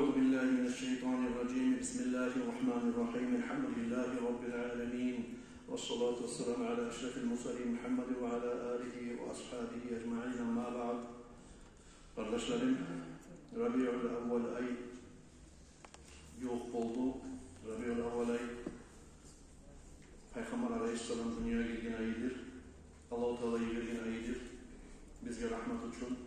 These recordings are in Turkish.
أعوذ بالله من الشيطان الرجيم بسم الله الرحمن الرحيم الحمد لله رب العالمين والصلاة والسلام على أشرف المرسلين محمد وعلى آله وأصحابه أجمعين أما بعد. Kardeşlerim, Rabi'ül Evvel ay yok oldu. Rabi'ül Evvel ay Peygamber Aleyhisselam dünyaya gelgen ayıdır. Allah-u Teala'yı vergen ayıdır. Bizge rahmet için.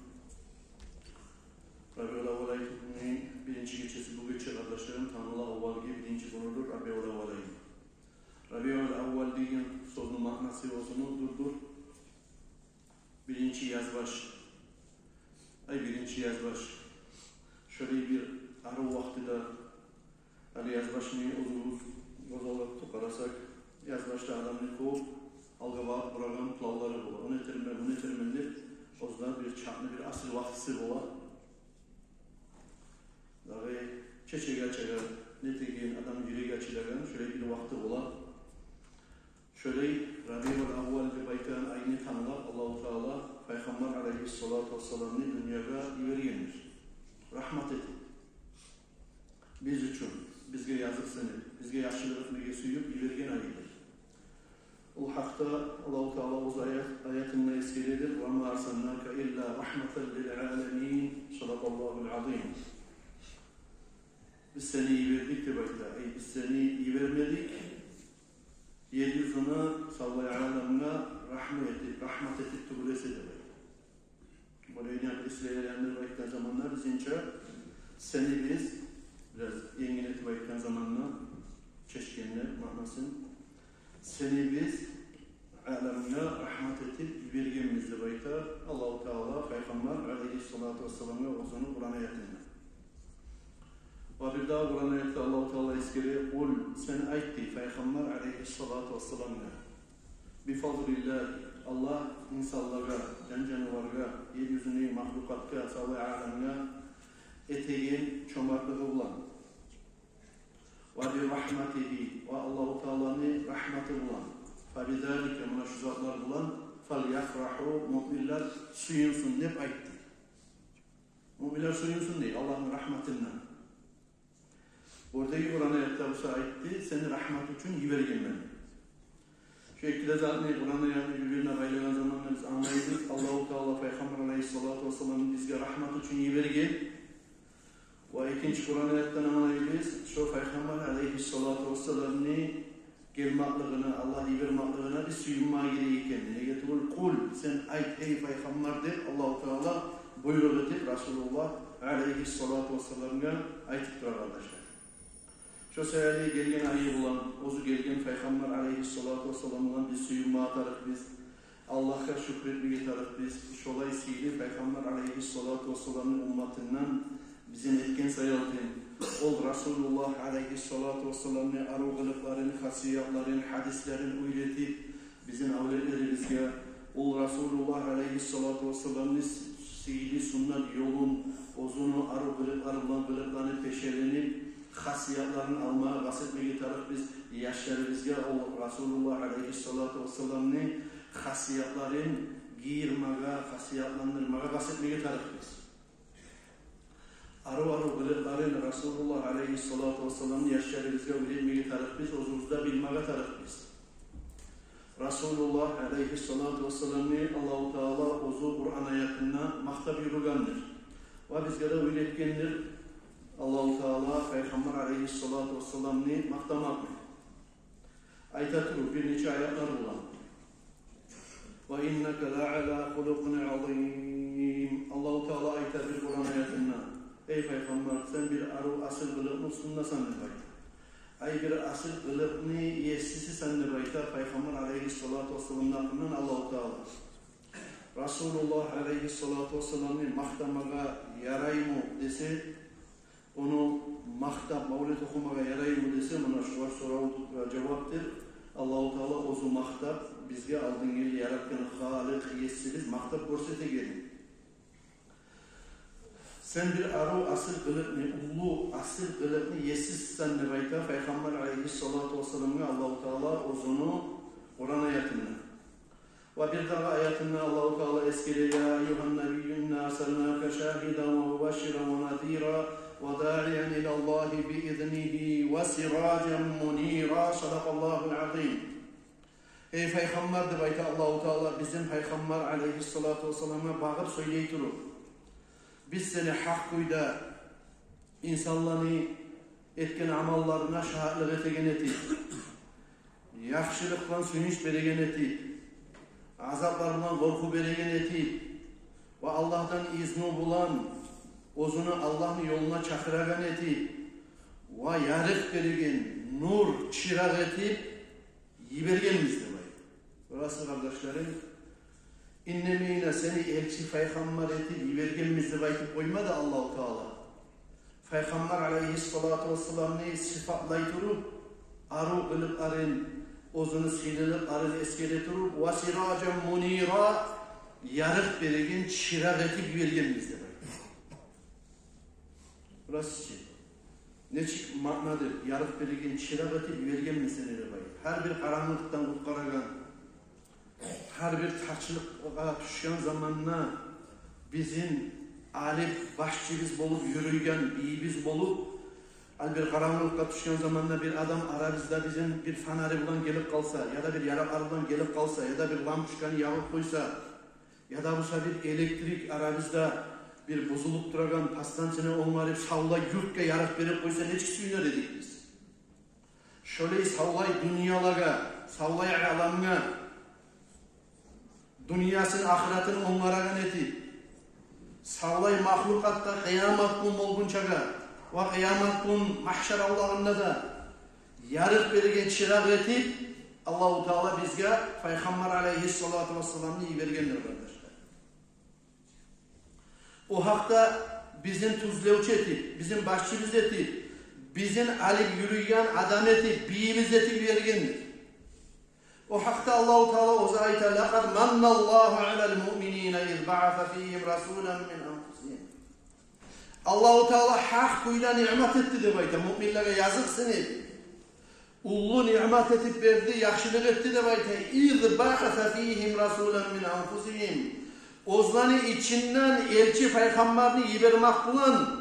Rabi'ül Evvel ayının birinci gecesi bu gece kardeşlerim Tanrı'la avvalgi birinci konudur Rabi'ül Evvel ayı. Rabi'ül Evvel deyin sözünün manası durdur. Birinci yazbaş. Birinci yazbaş. Şöyle bir arı vaktida Ali yazbaşını uzun olarak tokarasak yazbaşta adamını kovup algıva bırakan plavları olur. Onu termindir. O zaman bir çaplı bir asıl vaktisi olur. Daha çeçeğe ne tekin adam yüreğe çileyen şöyle bir vakti olur. Şöyle Rabi'ül Evvel bir baytan ayını tanılar Allah-u Teala Peygamber Aleyhisselatü Vesselam'ı dünyaya vergendir. Rahmet edin. Biz için, bizge yazık seni, bizge yaşlılık mügesiyip vergen ayıdır. O hakta Allah-u Teala o ayetinde eskilidir. وَمَا أَرْسَلْنَاكَ إِلَّا رَحْمَةً لِلْعَالَمِينَ Sadakallahul azim. Biz seni iyi verdik de bayta. Biz seni iyi vermedik. Yeryüzüne, sallallahu alemine rahmet ettik tübülesi de bayta. Buraya ne İsrail'e bayta zamanlar zince seni biz biraz yengin eti bayta zamanla çeşkenler manasın. Seni biz alemine rahmet ettik vergemizde bayta Allah-u Teala Peygamber Aleyhisselatü Vesselam'a uzunu Kur'an ayetinde. Ve bir daha Kur'an ayette Allah-u Teala eskeri kul sen aytti Peygamber Aleyhisselatü Vesselam'a bifadlillah Allah insanlara, canavarlara, yeryüzüne, mahlukatka, sallallahu alemine eteğin çomarlığı olan ve bir rahmetihi ve Allah-u Teala'nın rahmeti olan فَبِذَٰلِكَ münşüzatlar olan فَلْيَفْرَحُوا Müminler suyunsun hep aytti. Müminler suyunsun değil Allah'ın rahmetinden. Buradaki Kur'an ayette bu aytti seni rahmet için yivergen ben. Şu ikide zaten Kur'an ayetini birbirine baylayan zamanlar biz anlayırız. Allah-u Teala Peygamber Aleyhisselatü Vesselam'ın bizge rahmet için yivergen. Ve ikinci Kur'an ayetten anlayırız. Şu Peygamber Aleyhisselatü Vesselam'ın gelmaklığına, Allah yivermaklığına bir suyunmaya gereğiken. Neye kul sen ayt ey Peygamber'dir. Allah-u Teala buyruğu edip Resulullah Aleyhisselatü Vesselam'a aytıp durar arkadaşlar. Şu seyirli gelgen ayı bulan, ozu gelgen Peygamber Aleyhisselatü Vesselam'dan biz suyunma atarık biz. Allah'a şükretme getarık biz. Şolay sihli Peygamber Aleyhisselatü Vesselam'ın ummatinden bizim etken sayıldığın. Ol Resulullah Aleyhisselatü Vesselam'ın arıqılıklarını, hasiyatlarını, hadislerini uyretip bizim avletlerimizge ol Resulullah Aleyhisselatü Vesselam'ın sihli sünnet yolun ozunu arıqılıklarını peşelenip hasiyatlarını almaya bahsetmeye taraf biz yaşlarımızga ol Resulullah Aleyhisselatü Vesselam'ın hasiyatlarını giyirmeye, hasiyatlandırmaya bahsetmeye taraf biz. Arı biliklerin Resulullah Aleyhisselatü Vesselam'ın yaşlarımızga öğrenmeye taraf biz, ozumuzda bilmeye taraf biz. Resulullah Aleyhisselatü Vesselam'ı Allah-u Teala ozu Kur'an ayetinden maktab yürügendir. Ve bizge de öğretkendir. Allah-u Teala Peygamber Aleyhisselatü Vesselam'ını maktamak mı? Ayet-i bir neçe ayetler olan. وَاِنَّكَ لَعَلَى خُلُقْنِ عَظِيمٍ Allah-u Teala ayet-i bir Kur'an ayetinden. Ey Peygamber sen bir arı asıl kılıqını üstünde sen de bayta. Ay bir asıl kılıqını yesisi sen de bayta. Peygamber Aleyhisselatü Vesselam'ın Allah-u Teala. Resulullah Aleyhisselatü Vesselam'ın maktamağa yarayımı dese onu maktap, mavlid okumaya yarayımı dese bana şu var soru cevaptır. Allah-u Teala ozu maktap bizge aldığın gibi yarattığın halik, yesiz maktap korsete gelin. Sen bir arı asıl kılıqını, ulu asıl kılıqını yesiz sen de bayta. Peygamber Aleyhisselatü Vesselam'ı Allah-u Teala ozunu Kur'an ayetinden. Ve bir daha ayetinde Allah-u Teala eskili ya eyyuhan nebiyyun arsalnâke şâhiden ve mübeşşiren ve nadîrâ وداعيا إلى الله بإذنه وسراجا منيرا صدق الله العظيم. Ey Peygamber de bayta Allah-u Teala bizim Peygamber aleyhissalatu vesselam'a bağır söyley turu. Biz seni hak kuyda insanlarını etken amallarına şahitlik etegen eti. Yaxşılıkla sünüş beregen eti. Azaplarından korku beregen eti. Ve Allah'tan izni bulan ozunu Allah'ın yoluna çakıragan eti. Ve yarık beregen nur çırak etip yibergenimizdir. Burası kardeşlerim, innemeyine seni elçi Peygamber etip yibergenimizdir baytip koymadı Allah-u Teala. Peygamber aleyhissalatu vesselam'ı sıfatlaytırıp, arı kılıp arın, ozunu sililip arın eskelettirip, ve siracan munira, yarık beregen çırak etip yibergenimizdir baytip. Burası için. Ne çık maknadır? Yarık beregen çırak etip yibergenimizdir baytip. Her bir karanlıktan kutkaragan, her bir taçlık'a düşen zamanına bizim alip başçımız bolup yürüyen biyimiz bolup her bir karanlık'a düşen zamanına bir adam aramızda bizim bir fanarı bulan gelip kalsa ya da bir yarak arıdan gelip kalsa ya da bir lampuşkanı yakıp koysa ya da bu bir elektrik aramızda bir bozulup duragan pastancını onları savla yurtga yarak verip koysa ne çıksın dedik biz. Şöyle savlay dünyalara, savlay alamına dünyasının ahiretini onlara ganeti. Savlay mahlukatta kıyamet gün olgunçaga ve kıyamet gün mahşer Allah'ında da yarık bergen çırak etip Allah-u Teala bizge Peygamber aleyhissalatu vesselam'ı iyi bergenler kardeşler. O hakta bizim tuzlevç etip, bizim başçımız etip, bizim alip yürüyen adam etip, biyimiz etip bergendir. O hakta Allah-u Teala o ayette لَقَدْ مَنَّ اللّٰهُ عَلَى الْمُؤْمِنِينَ اِذْ بَعَثَ ف۪يهِمْ رَسُولًا مِنْ أَنْفُسِهِمْ. Allah-u Teala hak kuyla nimet etti de bayta. Müminlere yazıksın. Ullu nimet etip verdi, yaxşılık etti de bayta. اِذْ بَعَثَ ف۪يهِمْ رَسُولًا مِنْ أَنْفُسِهِمْ. Ozlanı içinden elçi peygamberini yibermek bulan,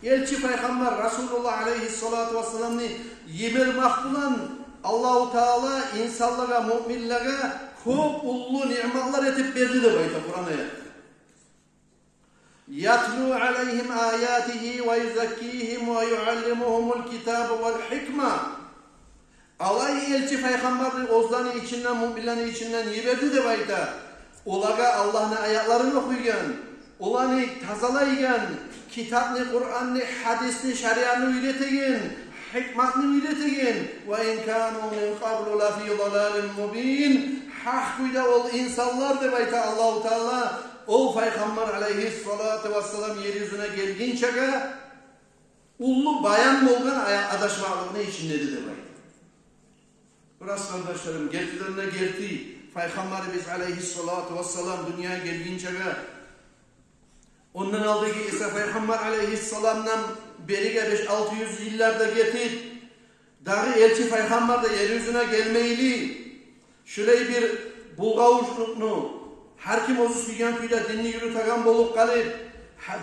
elçi peygamber Resulullah aleyhissalatu vesselam'ını yibermek bulan, Allah-u Teala insanlara, müminlere çok ullu nimetler etip verdi de bayta Kur'an'a. Yatlu aleyhim ayatihi ve yuzakkihim ve yuallimuhumul kitabı vel hikma. Alay elçi peygamberin ozlarını içinden, müminlerin içinden yiberdi de bayta. Olara Allah'ın ayetlerini okuyan, olanı tazalaygan, kitabını, Kur'an'ını, hadisini, şeriatını üretegen, hikmetini üretegen ve in kanu min qablu la fi dalalin mubin. Hak kuyda ol insanlar de bayta Allah-u Teala o Peygamber aleyhissalatu vesselam yeryüzüne gelginçe ullu bayan bolgan adaşmaklığını içindedir de bayta. Burası kardeşlerim gertilerine gerti Peygamberimiz aleyhissalatu vesselam dünyaya gelginçe ondan aldığı ki ise Peygamber aleyhissalamdan beriga 500-600 yıllarda getip dahi elçi Peygamber de yeryüzüne gelmeyli şöyle bir bulgavuşluknu her kim ozu suygan kuyda dinini yürütagan bolup kalıp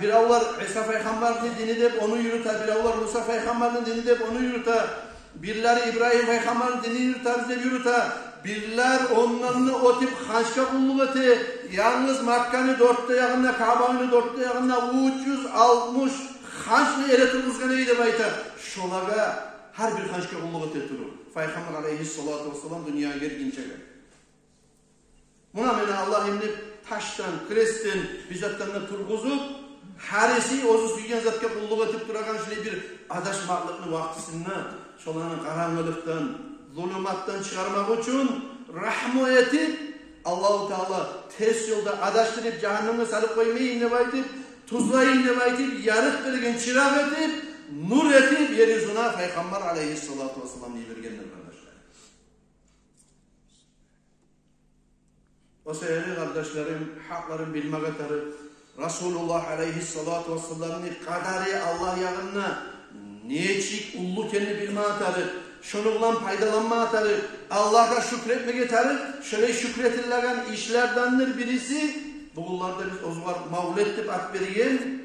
biravlar İsa Peygamber'in dini deyip onu yürüter, biravlar Musa Peygamber'in dini deyip onu yürüter, birleri İbrahim Peygamber'in dini yürüter, bize yürüter. Birler onlarını o tip haşka kulluk eti, yalnız Makka'nı dörtte yakında, Kaba'nı dörtte yakında 360 haşlı eretimiz neydi bayta. Şolaga her bir haşka kulluk eti durur. Peygamber aleyhissalatu vesselam dünyaya gelgince. Buna mene Allah emni taştan, kresten, bizzattan turguzup, herisi ozu suygen zatka kulluk etip duragan şöyle bir adaşmaklıklı vaktisinde, şolanın karanlıktan, zulümattan çıkarmak için rahmu etip Allah-u Teala ters yolda adaştırıp cehenneme salıp koymayın ne baytip tuzlayın ne baytip yarık bergen çırak etip nur etip yeryüzüne Peygamber aleyhissalatu vesselam diye vergenler kardeşler. O sebeple kardeşlerim hakların bilmek atarı Resulullah aleyhissalatu vesselam'ın kaderi Allah yağına neçik ullu kendi bilme atarı şununla faydalanma atarı, Allah'a şükretme getarı, şöyle şükretilgen işlerdendir birisi, buğullarda biz o zaman mavletip at berigen,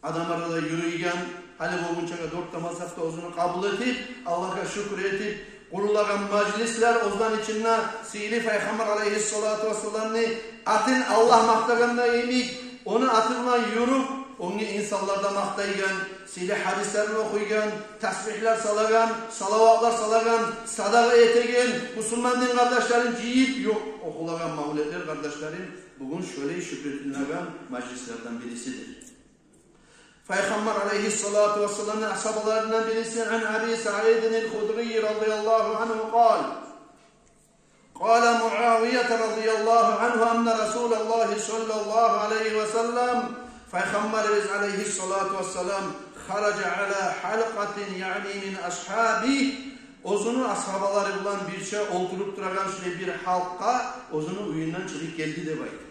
Adam arada yürüygen, hali boğunçaga 4 namaz hafta ozunu kabul etip, Allah'a şükür etip, kurulagan majlisler ozdan içinde Sili Peygamber aleyhissalatu vesselam'ni atın Allah maktaganına emik, onu atılma yürüp, onu insanlarda maktaygan, Sili hadislerini okuygan, tasbihler salagan, salavatlar salagan, sadaka etegen, Müslüman din kardeşlerin cihip yok okulagan mağluletler kardeşlerin bugün şöyle şükretiligen majlislerden birisidir. Peygamber aleyhissalatu vesselam'ın ashabalarından birisi an Abi Sa'id el-Hudri radıyallahu anhu قال معاوية رضي الله عنه أن رسول الله صلى الله عليه وسلم Peygamber aleyhissalatu vesselam خرج على حلقة يعني من أصحابه ozunu ashabaları bulan bir şey oldurup duragan şöyle bir halka ozunu uyundan çıkıp geldi de baydı.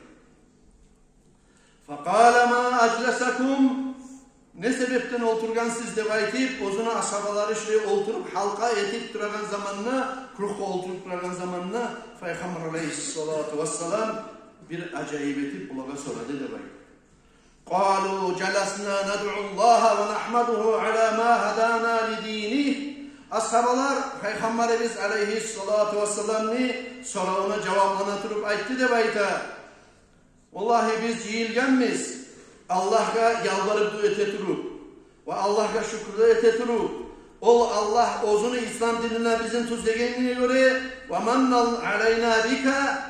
فقال ما أجلسكم ne sebepten oturgan siz de baytip, ozunu asabaları şöyle oturup halka etip duragan zamanına, kurukka oturup duragan zamanına Peygamber aleyhissalatu vesselam bir acayip etip bulaga soradı de baytip. قالوا جلسنا ندعو الله ونحمده على ما هدانا لدينه. Ashabalar Peygamberimiz aleyhissalatu vesselam'ni sorağına cevabına turup aytti de bayta. Vallahi biz yiyilgenmiz. Allah'a yalvarıp dua eteturup ve Allah'a şükür eteturup ol Allah ozunu İslam dinine bizim tuzdegenine göre ve mannal aleyna bika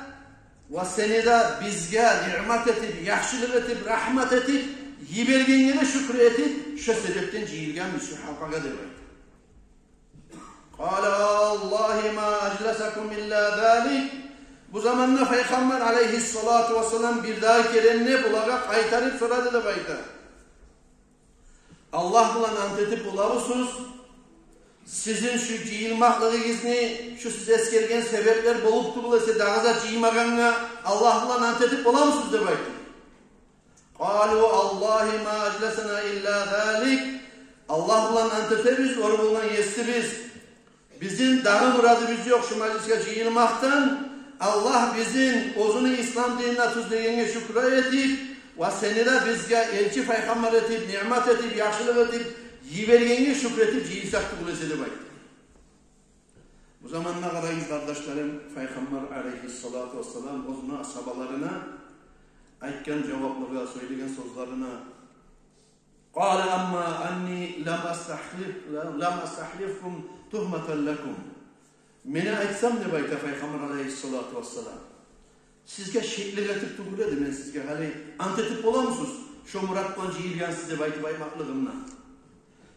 ve seni de bizge nimet etip, yaxşılık etip, rahmet etip, yibergenine şükür etip şu sebepten cihilgenmiş şu halkaga demek. Kâle Allahi ma ajlesekum illa zâlik. Bu zamanla Peygamber aleyhissalatu vesselam bir daha gelenine bulaga kaytarıp soradı da bayta. Allah bulan antetip bulavusuz. Sizin şu cihilmaklığınızı, şu siz eskergen sebepler bolup durulası dağıza cihilmagana Allah bulan antetip bulavusuz da bayta. Kalu Allahi ma ajlesena illa zalik. Allah bulan antetipiz, oru bulan yestibiz. Bizim dağı muradımız yok şu mecliske cihilmaktan. Allah bizim ozunu İslam dinine tuzlayınca şükür etip ve seni de bizge elçi Peygamber etip, nimet etip, yaxşılık etip, yivergenge şükür etip, cihilsaklı kulesi de baydı. Bu zamanına karayız kardeşlerim, Peygamber aleyhissalatu vesselam ozunu ashabalarına aytken cevaplarına, söylegen sözlerine قال أما أني لم أستحلفكم تهمة لكم. Mene aytsam ne bayta Peygamber aleyhissalatu vesselam. Sizge şekli getirip tuğuladı men sizge hali antetip olamısınız? Şu murattan cihilgen size bayti baymaklığımla.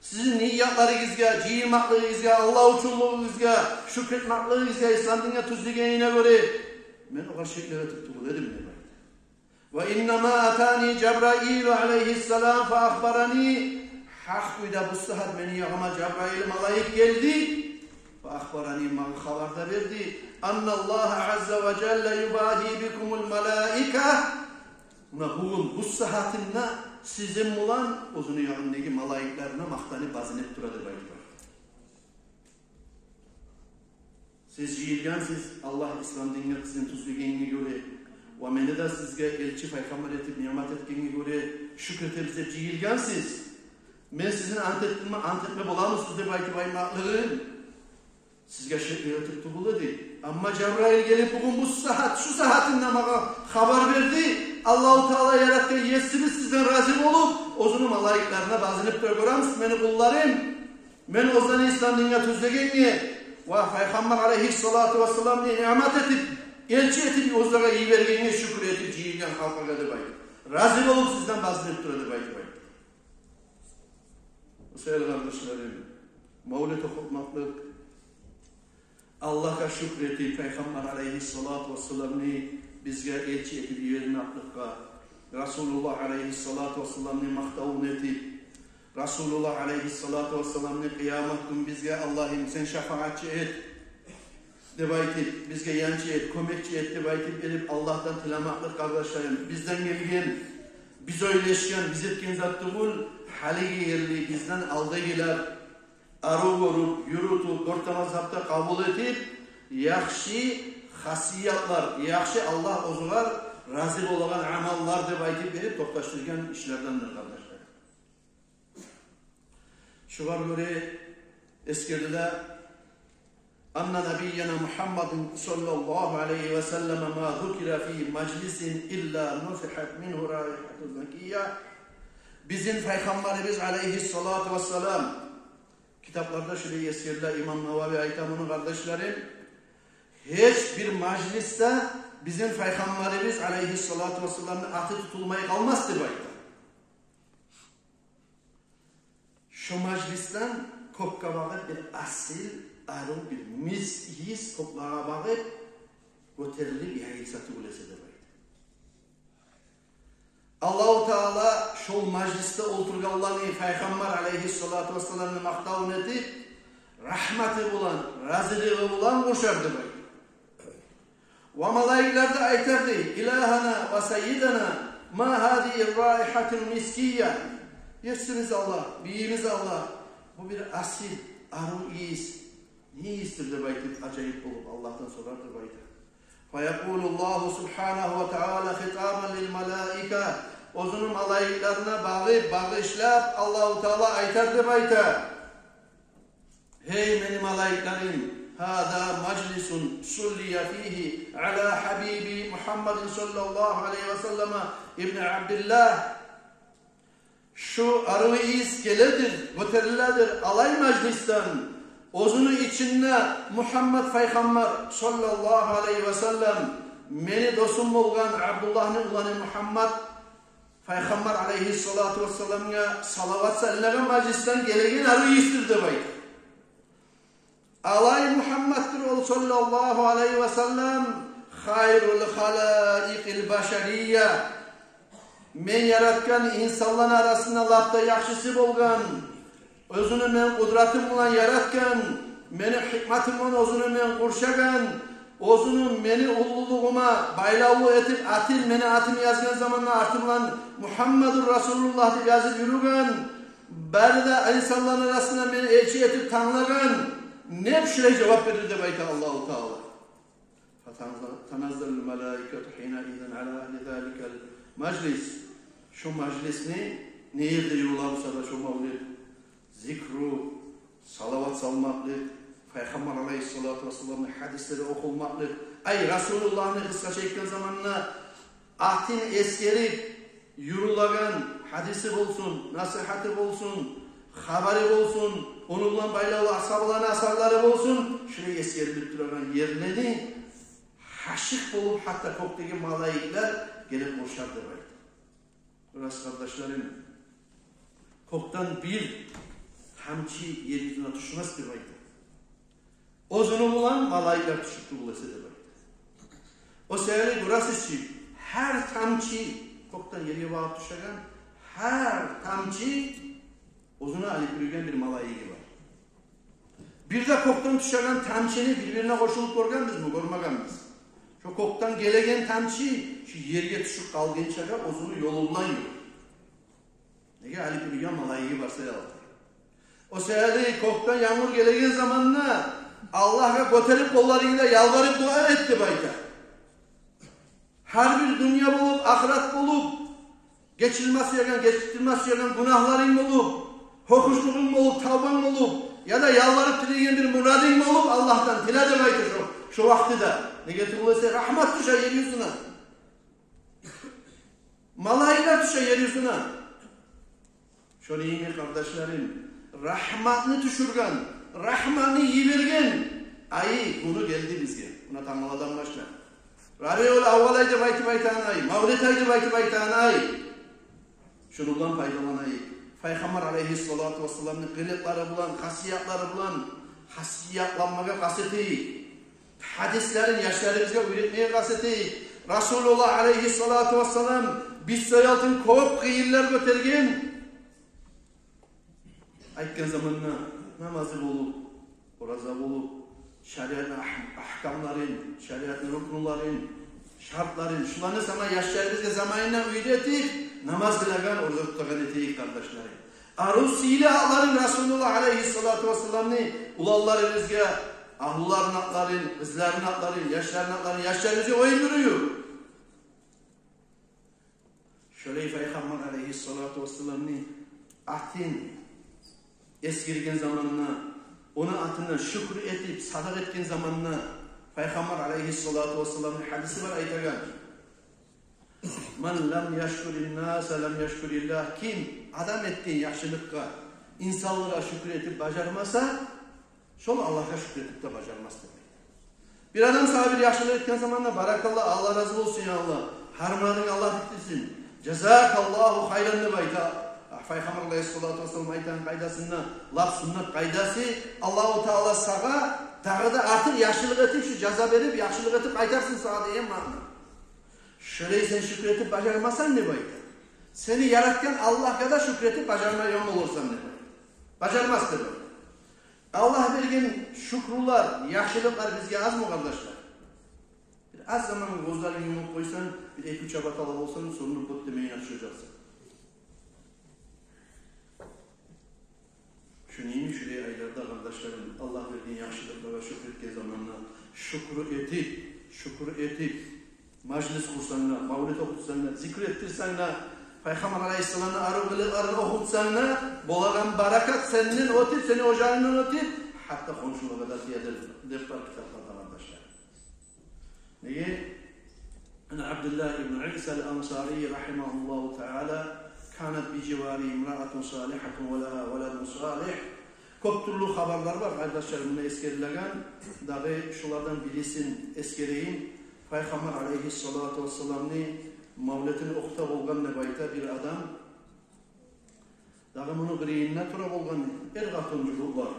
Sizin niyatlarınızga, cihilmaklığınızga, Allah uçulluğunuzga, şükretmaklığınızga, İslam dinine tuzligenine göre men o kadar şekli getirip tuğuladım ne bayta. Ve innama atani Cebrail aleyhisselam fe akhbarani hakkıyla bu sıhhat beni yağma Cebrail malayık geldi. فأخبرني ما خبر verdi أن الله عز وجل يباهي بكم الملائكة. Bu sıhhatinde sizin bulan uzun yanındaki malaiklerine maktanı bazinip duradı bayılar. Siz cihilgensiz Allah İslam dinine sizin tuzluğunu göre ve meni de sizge elçi Peygamber etip nimet ettiğini göre şükretip size cihilgensiz. Men sizin antetme bulamısınız de baymaklığın. Sizge şekli ötüp tuğuladı. Ama Cebrail gelip bugün bu saat, şu saatinde bana haber verdi. Allah-u Teala yarattığı yesiniz sizden razı olup, ozunu malayiklerine bazinip görürüm. Beni kullarım. Ben ozdan İslam dinine tuzlegenliğe ve Peygamber aleyhissalatu vesselam diye nimet etip, elçi etip, ozlara iyi vergeniye şükür etip, cihilgen halka geldi bayı. Razı olup sizden bazinip duradı bayı. Sevgili kardeşlerim, Mevlid okutmaklık, Allah'a şükretip Peygamber aleyhissalatu vesselam'ni bizge elçi etip yerinaklıkka, Resulullah aleyhissalatu vesselam'ni mahtavun etip, Resulullah aleyhissalatu vesselam'ni kıyamet gün bizge Allah'ım sen şefaatçi et, debaytip, bizge yancı et, kömekçi et debaytip gelip Allah'tan tilamaklık kardeşlerim, bizden gelgen, biz öyleşken, biz etken zattığul, haligi yerli bizden aldı geler, arı vurup, yürütüp, dört mazhabda kabul edip, yaxşı hasiyatlar, yaxşı Allah ozular, razı olan amallar deb aytip verip, toplaştırgan işlerdendir kardeşler. Şuvar göre eskirdiler. Anna nabiyyena Muhammedin sallallahu aleyhi ve selleme ma zukira fi meclisin illa nufihat minhu raihatu zekiyye. Bizim Peygamberimiz aleyhissalatu vesselam kitaplarda şöyle eskirdiler. İmam Nevavi Aytamı'nın kardeşlerim. Hiçbir mecliste bizim Peygamberimiz aleyhissalatu vesselam'ın atı tutulmayı kalmaz diye. Şu meclisten kopka bakıp bir asil, arın bir mis koplara bakıp göterilip yayılsatı ulese de baydı. Allah-u Teala şu mecliste oturganlarını Peygamber aleyhissalatu vesselam'ın maktavını edip rahmeti bulan, razılığı bulan koşardı baydı. Ve melaikler de aytardı İlahana ve seyyidana ma hadihi raihatul miskiyye. Yersiniz Allah, biyimiz Allah. Bu bir asil, arı iyiyiz. Ne iyisidir de baydı, acayip olup Allah'tan sorardır baydı. Feyekulullahu subhanahu ve teala hitaben lil melaike. Ozunun malaiklerine bağışlayıp Allah-u Teala aytardı baydı. Hey benim malaiklerim, hâdâ meclisun sulliye fihi ala habibi Muhammedin sallallahu aleyhi ve selleme İbni Abdillah. Şu arı iskeledir, göteriledir alay meclisten. Ozunu içinde Muhammed Peygamber sallallahu aleyhi ve sellem meni dostum olgan Abdullah'ın ulanı Muhammed Peygamber aleyhissalatu vesselam'a salavat sallallahu meclisten gelegen arı istirdi baydı. Alay Muhammed'dir sallallahu aleyhi ve sellem hayrul halaikil başariyye. Men yaratgan insanlar arasında lafta yaxşısı bolgan, özünü men kudretim bulan yaratgan, meni hikmetim bulan özünü men kurşagan, özünü meni ululuğuma baylavlu etip atil, meni atım yazgan zamanla artı bulan Muhammedur Resulullah diye yazıp yürügen, bari de insanların arasında meni elçi etip tanlagan, ne bir şey cevap verir de bayta Allah-u Teala. Fatanazzalul melaiketu hina izen ala ahli zalikel meclis. Şu meclisini neyirde yollarsa da şu mevlid, zikru, salavat salmaklık, Peygamber aleyhissalatu vesselam'ın hadisleri okulmaklık, ay Resulullah'ın kısa çektiği zamanla atin eskerip, yürülagan hadisi olsun, nasihati olsun, haberi olsun, onunla baylalı ashablarına asarları olsun, şuraya eskerilip duran yerlerini haşık bulup hatta koktaki malaikler gelip boşardır. Burası kardeşlerim, koktan bir hamçı yeryüzüne düşmez bir baydı. Ozunu bulan malaikler düşüktü bulası da baydı. O sebeple burası için her tamçı koktan yeriye bağıp düşen her tamçı ozuna alıp yürüyen bir malaiki var. Bir de koktan düşen tamçını birbirine koşulup görgen biz mi? Görmegen biz. Şu koktan gelegen tamçı şu yeriye düşüp kalgın çaga ozunu yolundan yürür. Nege alıp yürüyen malaiki varsa yaldır. O sebeple koktan yağmur gelegen zamanla Allah'a göterip kollarıyla yalvarıp dua etti bayta. Her bir dünya bulup, ahiret bulup, geçilmesi yakan, geçirtilmesi yakan günahların bulup, hokuşluğun bulup, tavban bulup, ya da yalvarıp dileyen bir muradın bulup Allah'tan dile demeydi şu vakti de. Ne getirilirse rahmet düşer yeryüzüne. Malaikler düşer yeryüzüne. Şöyle iyi kardeşlerim, rahmetini düşürgen, rahmanı yivirgen, ayı bunu geldi bizge. Buna tanrılardan başla. Rabiul avval aydı baytı ay, Mavlid aydı baytı ay. Şunundan faydalanayı. Peygamber aleyhissalatu vesselam'ın kıymetleri bulan, hasiyatları bulan, hasiyatlanmaya kaseti, hadislerin yaşlarımızga öğretmeye kaseti, Resulullah aleyhissalatu vesselam biz sayaltın kovup kıyırlar götergen, aytken zamanına namazı bulup, oraza bulup, şeriatın ahkamların, şeriatın ruknların, şartların, şularını sana yaşlarımızga zamanına öğretip, namaz kılagan orada tutagan eteyik kardeşlerim. Aruz silahların Resulullah aleyhissalatu vesselam'ını ulallarımızga, ahluların atların, kızların atların, yaşların atların, yaşlarımızga oyunduruyor. Şöyle Peygamber aleyhissalatu vesselam'ını atin eskirgen zamanına, ona atına şükür etip sadak etken zamanına Peygamber aleyhissalatu vesselam'ın hadisi var aytagan. Man lam yashkurin nasa lam yashkurillah. Kim adam ettiğin yaxşılıkka, insanlara şükür etip bacarmasa, şol Allah'a şükür etip de bacarmaz demek. Bir adam sana bir yaxşılık etken zamanla barakallah, Allah razı olsun ya Allah. Harmanın Allah bittirsin. Cezakallahu hayran ne bayta. Peygamber aleyhissalatu vesselam aytan kaydasında, laf sünnet kaydası, Allah-u Teala sağa dağı da artık yaxşılık etip şu ceza verip yaxşılık etip aytarsın sağa diye ma'na. Şöyle sen şükür etip bacarmasan ne bayta? Seni yaratken Allah'a da şükür etip bacarmayan olursan ne bayta? Bacarmaz tabi. Allah vergen şükrüler, yaxşılıklar bizge az mı kardeşler? Bir az zaman gözlerini yumup koysan, bir 2-3 abatalı olsan sonunu bot demeyi yaşayacaksın. Şu neymiş şuraya aylarda kardeşlerim, Allah verdiğin yaxşılıklara şükretken zamanla şükür etip, majlis kursanla, mavlid okutsanla, zikr ettirsanla, Peygamber aleyhisselam'ın arı okutsanla, bolagan barakat senin otip, seni ocağından otip, hatta konuşuna kadar diyedir, defter kitaplarda kardeşler. Neye? Abdullah ibn İsa el-Ansari rahimahullahu teala كانت بجواري امرأة صالحة ولها ولد صالح. Көп türlü haberler var kardeşlerimle eskerilen. Dağı şulardan birisini eskereyim. Peygamber aleyhissalatu vesselam'ni mavletini okuta olgan nebayta bir adam. Dağı bunu biriyinne tura olgan ergatun cuhud var.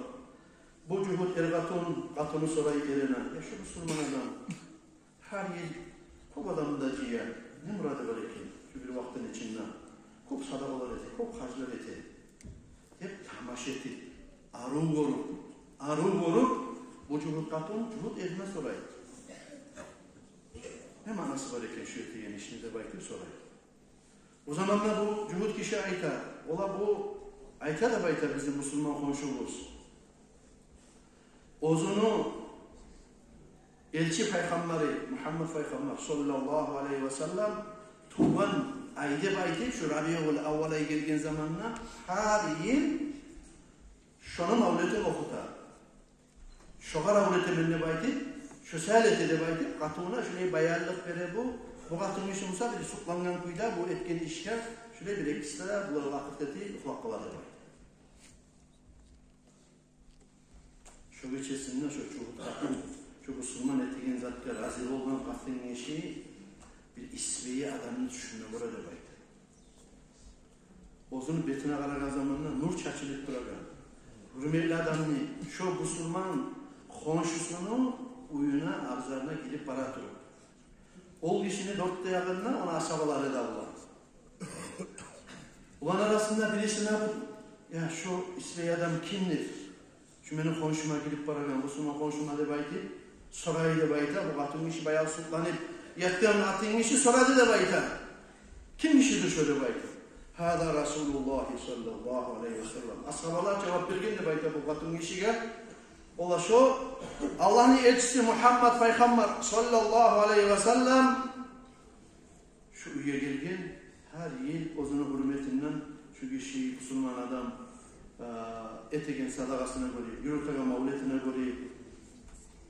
Bu cuhud ergatun katını sorayı erine. Ya şu Müslüman adam her yıl çok adamı da ciğer. Ne muradı var ki? Şu bir vaktin içinde. Çok sadakalar eti, çok hacılar eti. Hep tamaş eti. Arı vurup, bu cuhud katın, cuhud edine sorayı. Ne manası var eken şu eti yenişinde bakıyor sorayı. O zaman da bu cuhud kişi ayta. Ola bu ayta da bayta bizim Müslüman komşumuz. Ozunu elçi peygamberi Muhammed Peygamber sallallahu aleyhi ve sellem tuğan ayda bayta şu Rabiul Avval'a gelgen zamanla her yıl şunun avleti okuta. Şoğar avleti minne bayta şu salete de bayta katuna şuraya bayarlık vere bu katın işi olsa bir suklangan kuyda bu etken işker şuraya bir ekstara bu vakıfteti ufakkaları bayta. Şu geçesinde şu katın şu Müslüman ettiğin zatkar azir olan katın işi bir isveyi adamın düşünme burada bayta. Ozunu betine karagan zamanla nur çaçılık duragan. Hürmetli adamını şu Müslüman komşusunu uyuna, arzlarına gidip para durup. Ol kişini dörtte yakınına ona asabaları da ulan. Ulan arasında birisine ya şu isveyi adam kimdir? Şu benim komşuma gidip paragan, Müslüman komşuma da bayti, sorayı da bayta, bu katın işi bayağı sultanıp, yattığın atın işi soradı da bayta. Kim işidir şöyle bayta? Hâdâ Resulullah sallallahu aleyhi ve sellem. Ashabalar cevap vergen de bayta bu katın işiga. Ola şu, Allah'ın elçisi Muhammed Peygamber sallallahu aleyhi ve sellem şu üye gelgen her yıl ozunu hürmetinden şu kişi Müslüman adam etegen sadakasına göre, yürütegen mavletine göre,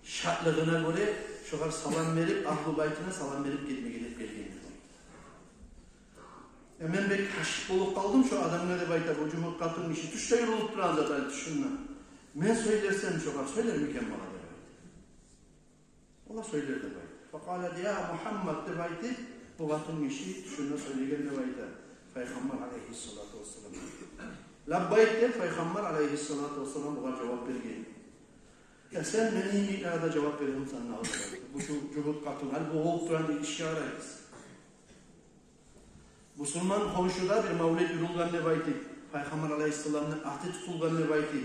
şartlığına göre şular salam verip, ahlu baytına salam verip gidip gelgen. Ben bir kaşık olup kaldım şu adamına da bayta bu cumhur katın işi tuşta yürülüp duran zaten düşünme. Ben söylersem şular söyler miken bana da bayta. Allah söyler de bayta. Fakale ya Muhammed de bayta bu katın işi düşünme söyleyen de bayta. Peygamber aleyhissalatu vesselam. Labbayk de Peygamber aleyhissalatu vesselam buna cevap vergen. Ya sen beni mi'lada cevap verin sana aldı. Bu cumhur katın hal bu olup duran bir işe arayız. Müslüman komşuda bir mavlid yürülgen ne bayti. Peygamber aleyhisselam'ın ahdi tutulgan ne bayti.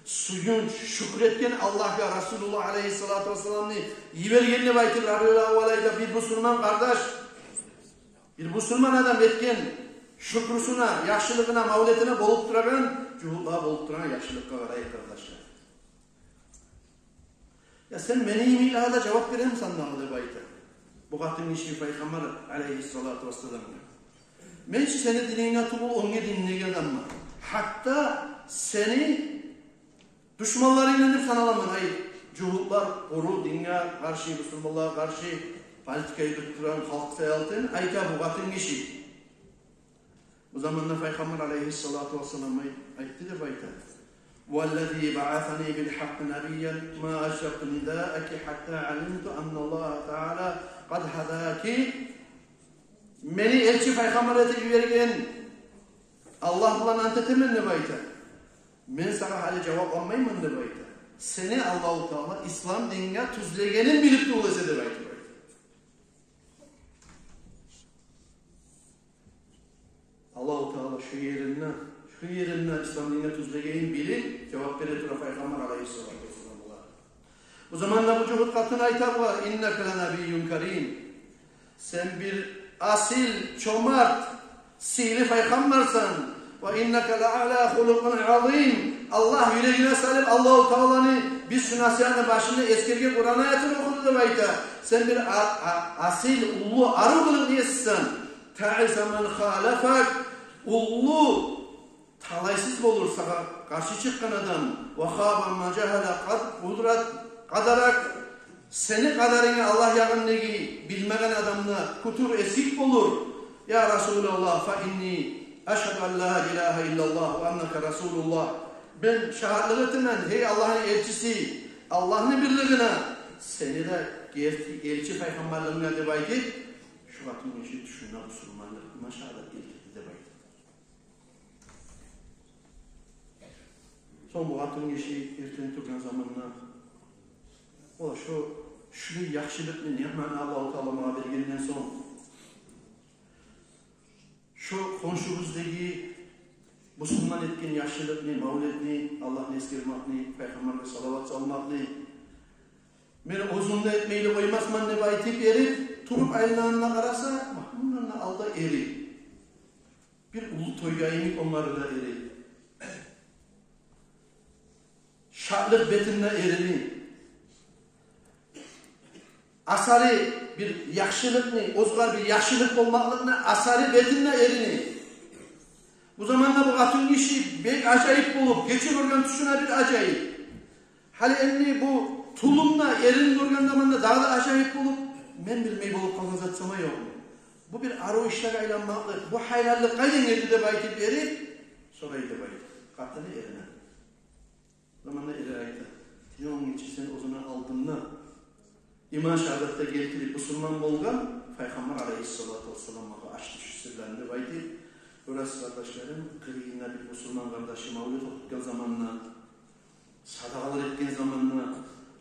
Suyun şükretken Allah'a Resulullah aleyhissalatu vesselam'ını yivergen ne bayti. Rabiul Avvalay'da bir Müslüman kardeş, bir Müslüman adam etken şükrüsüne, yaşlılığına, mavletine bolup duragan, cuhudluğa bolup duran yaşlılıkka karayı kardeşler. Ya sen meni ilahada cevap vereyim sana ne bayti. Bu katın işi Peygamber aleyhissalatu vesselam'ın. Men seni dinine tubul onu dinlegen ama hatta seni düşmanlarıyla hep sanalamın. Hayır. Cuhutlar, oru, dinge karşı, Müslümanlığa karşı politikayı tutturan halk sayaltın, ayka bu batın kişi. Bu zamanda Peygamber aleyhissalatu vesselam ayettidir bayta. وَالَّذ۪ي بَعَثَنِي بِالْحَقِّ نَبِيًّا مَا أَشْرَقْتُ نِدَاءَكِ حَتَّى عَلِمْتُ أَنَّ اللّٰهَ تَعَالَى قَدْ هَدَاكِ Beni elçi Peygamber etivergen Allah bilan antetemen ne bayta. Men sana hali cevap almayım ne bayta. Seni Allah-u Teala İslam dinine tüzlegenin bilip de olası de bayta. Allah-u Teala şu yerine İslam dinine tüzlegenin bilip cevap verir Peygamber aleyhissalatu vesselam. O zaman da bu cuhut katına aytar var. İnneke lenebiyyun kerim. Sen bir asil, çomart, sihli peygambersen ve inneke le'ala hulukun azim. Allah yüreğine salip Allah-u Teala'nın bir sünasiyanın başında eskerge Kur'an ayetini okudu da bayta. Sen bir asil, ulu, arı kılık diyesin. Ta'isa men halefek, ulu, talaysız olur sana karşı çıkan adam. Ve khâben men cehele kudret kadarak seni kadarını Allah yakınlığı bilmegen adamına kutur esik olur. Ya Resulallah fa inni eşhedü en la ilahe illallah ve enneke Resulullah. Ben şahitliğinden hey Allah'ın elçisi, Allah'ın birliğine seni de elçi peygamberliğine de baydı. Şu vaktin işi düşünme Müslümanlık maşallah ilgili de baydı. Son bu vaktin işi erken turgan zamanına o şu yaxşılıkni ni'mani Allah-u Teala bergenden soň şu konşumuzdagi Müslüman etken yaxşılıkni, mavlidni, Allah'ın eskermakni, Peygamber'e salavat salmakni meni ozunda etmeyle koymasman deb aytip erip turup aylanına karasa bunlarla alda eri bir ulu toyga emik onları da eri şartlık betinle erini asari bir yaxşılıkni, ozgar bir yaxşılık olmaklığına asari betinle erini. Bu zamanda bu katın işi bek acayip bulup, geçir organ tuşuna bir acayip. Hali enni bu tulumla erin organ zamanda daha da acayip bulup, men bilmeyi bulup kalmazatsama yok mu? Bu bir arı işler aylanmaklık, bu haylallık kayın geldi de baytip erip, sorayı da baytip. Katını erine. Zamanda eri ayta. Onun için sen o zaman aldığında İman şehadatda getirip Müslüman bolgan Peygamber aleyhissalatu vesselam'a açtı şu sırlarını baydı. Burası kardeşlerim, kırığına bir Müslüman kardeşi mavlid okutken zamanla, sadakalar etken zamanla,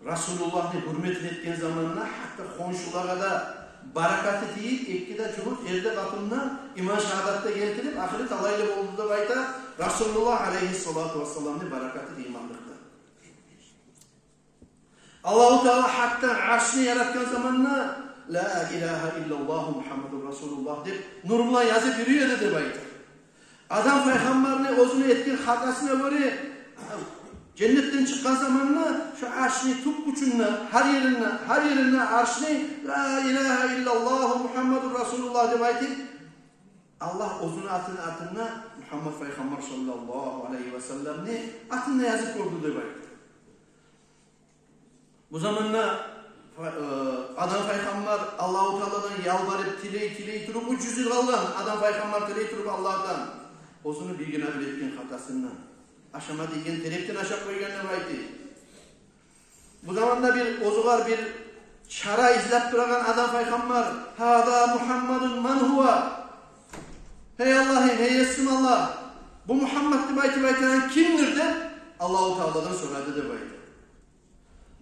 Resulullah'ı hürmetin etken zamanla, hatta komşulara da barakatı deyip, ekkide çubuk erde kapından iman şehadatda getirip, ahiret alaylı oldu da baydı, Resulullah aleyhissalatu vesselam'ın barakatı deymanlıkta. Allah-u Teala haktan arşını yaratkan zamanla La ilahe illallah Muhammedur Resulullah deyip nurla yazıp yürüyor dedi baytı. Adam peygamberini özünü etkin hatasına göre cennetten çıkan zamanla şu arşını tut uçunla her yerine arşını La ilahe illallah Muhammedur Resulullah deyip baytı. Allah özünü atına Muhammed Peygamber sallallahu aleyhi ve sellem'ni atına yazıp koydu deyip baytı. Bu zamanla adam peygamber Allah-u Teala'dan yalvarıp tiley durup 300 yıl kalgan adam peygamber tiley durup Allah'tan osunu bir gün abil etken hatasından aşama deyken terekten aşağı koyganlar baytı. Bu zamanda bir ozugar bir çara izlep duragan adam peygamber hada Muhammedun man huwa hey Allah'ım hey Esmallah bu Muhammed'li baytı kimdir de Allah-u Teala'dan soradı de baytı.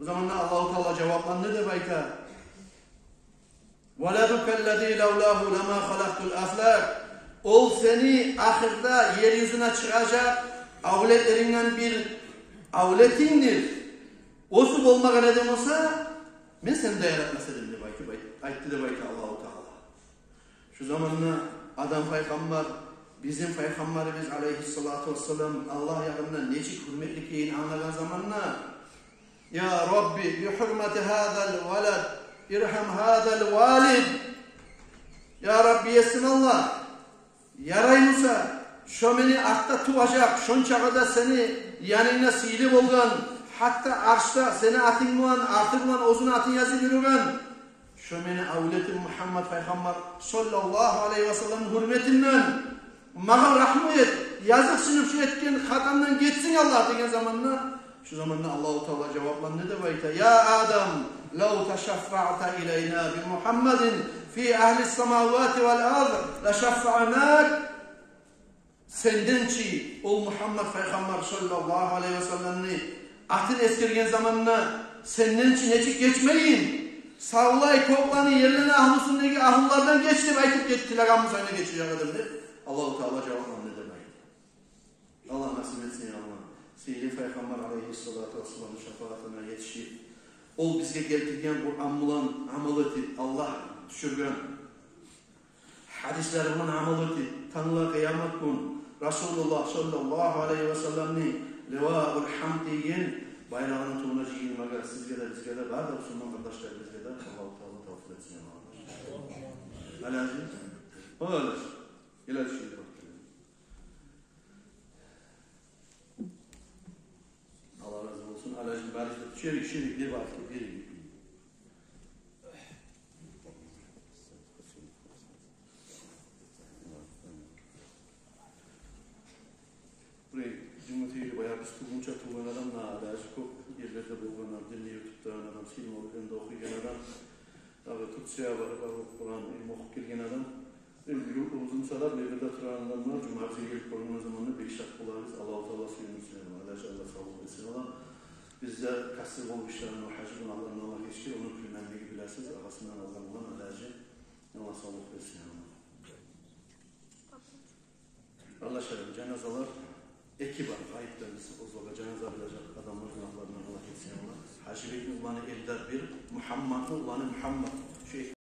Bu zamanda Allah-u Teala cevaplandı da bayta. وَلَدُكَ الَّذ۪ي لَوْلَاهُ لَمَا خَلَقْتُ الْأَفْلَاقِ Ol seni ahirde yeryüzüne çıkacak avletlerinden bir avletindir. Osup olmak neden olsa ben seni de yaratmasaydım de bayta. Aytti de bayta Allah-u Teala. Şu zamanla adam peygamber bizim peygamberimiz aleyhissalatu vesselam Allah yakınında necik hürmetli keyin anlayan zamanla Ya Rabbi bi hurmeti hadal veled irham hadal valid Ya Rabbi yesin Allah yarayınsa Şu meni artta tuvacak, şonçağı da seni yanına siyli bolgan, hatta arşta seni atın bulan, artı bulan, ozun atın yazı yürügen, şu meni avletim Muhammed Peygamber sallallahu aleyhi ve sellem hürmetinden, mağa rahmet, yazık sınıf şu etken hatamdan geçsin Allah degen zamanla, şu zamanla Allah-u Teala cevaplan ne de bayta, ya Adam, لو تشفعت إلينا بمحمد في أهل السماوات والأرض لشفعناك senden çi ol Muhammed Peygamber sallallahu aleyhi ve sellem'ni atın eskirgen zamanına senden çi necik geçmeyin. Sağlay koklanı yerlerine ahlusundaki ahullardan geçti baytıp geçtiler amızayına geçiyor adamdı. Allah-u Teala cevaplandı demek. Allah nasip etsin ya Allah. Seyyid Peygamber aleyhissalatu vesselam'ın şefaatine yetişip ol bizge geltirgen Kur'an bulan amal eti Allah düşürgen hadisleri bulan amal eti tanılar kıyamet gün Resulullah sallallahu aleyhi ve sellem'ni levâ'ul hamdiyin bayrağının tuğuna giyilmege sizge de bizge de var da Müslüman kardeşler bizge de Allah-u Teala tavsiye etsin ya Allah. Alâzi? Öyle. İlaç şey bak. Allah razı olsun. Alâzi barışta şerik bir vakti bir. Cumhuriyeti bayağı bir tuğunca tuğun adam da alâzi çok yerlerde bulgan adam, dinle YouTube'dan adam, film olurken de okuyan adam, Tutsu'ya varıp Kur'an ilmi okuyup gelgen adam, uzun salar Beyr'de turan adamlar, Cumhuriyeti gelip koyduğun zamanında bir şart bularız, Allah-u Teala suyunu suyunu, alâzi Allah sağlık etsin Allah. Bizde kasır olmuşların o hacibin Allah'ın Allah geçti, onun külmenliği biləsiz, arasından Allah'ın olan alâzi, Allah sağlık etsin Allah. Allah şeref, cenazalar, ekip var, ayıplarınızı bozulacak, cenaze bilacak adamlar günahlarından Allah etsin Allah. Hacibin ulanı elde bir, Muhammed'in ulanı Muhammed.